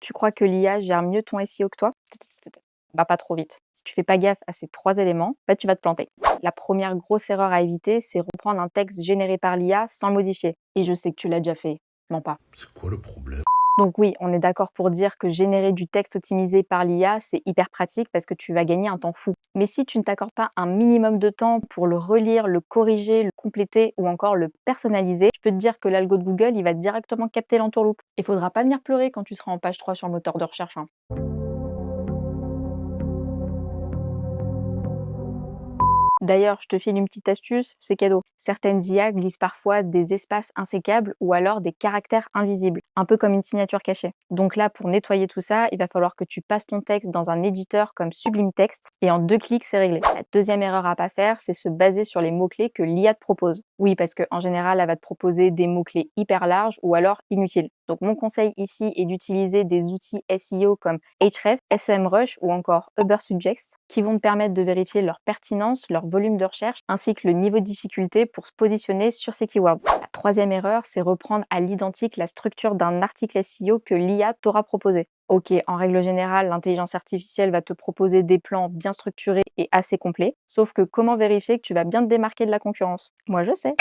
Tu crois que l'IA gère mieux ton SEO que toi? Bah, pas trop vite. Si tu fais pas gaffe à ces 3 éléments, bah, tu vas te planter. La première grosse erreur à éviter, c'est reprendre un texte généré par l'IA sans le modifier. Et je sais que tu l'as déjà fait, mens pas. C'est quoi le problème? Donc oui, on est d'accord pour dire que générer du texte optimisé par l'IA, c'est hyper pratique parce que tu vas gagner un temps fou. Mais si tu ne t'accordes pas un minimum de temps pour le relire, le corriger, le compléter ou encore le personnaliser, je peux te dire que l'algo de Google, il va directement capter l'entourloupe. Il faudra pas venir pleurer quand tu seras en page 3 sur le moteur de recherche, hein. D'ailleurs, je te file une petite astuce, c'est cadeau. Certaines IA glissent parfois des espaces insécables ou alors des caractères invisibles, un peu comme une signature cachée. Donc là, pour nettoyer tout ça, il va falloir que tu passes ton texte dans un éditeur comme Sublime Text et en 2 clics, c'est réglé. La deuxième erreur à pas faire, c'est se baser sur les mots-clés que l'IA te propose. Oui, parce qu'en général, elle va te proposer des mots-clés hyper larges ou alors inutiles. Donc mon conseil ici est d'utiliser des outils SEO comme Ahrefs, SEMrush ou encore Ubersuggest qui vont te permettre de vérifier leur pertinence, leur volume de recherche ainsi que le niveau de difficulté pour se positionner sur ces keywords. La troisième erreur, c'est reprendre à l'identique la structure d'un article SEO que l'IA t'aura proposé. Ok, en règle générale, l'intelligence artificielle va te proposer des plans bien structurés et assez complets, sauf que comment vérifier que tu vas bien te démarquer de la concurrence? Moi je sais.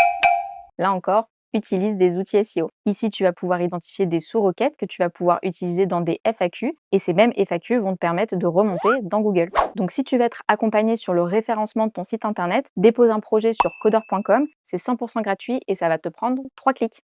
Là encore, utilise des outils SEO. Ici, tu vas pouvoir identifier des sous-requêtes que tu vas pouvoir utiliser dans des FAQ et ces mêmes FAQ vont te permettre de remonter dans Google. Donc si tu veux être accompagné sur le référencement de ton site internet, dépose un projet sur codeur.com, c'est 100% gratuit et ça va te prendre 3 clics.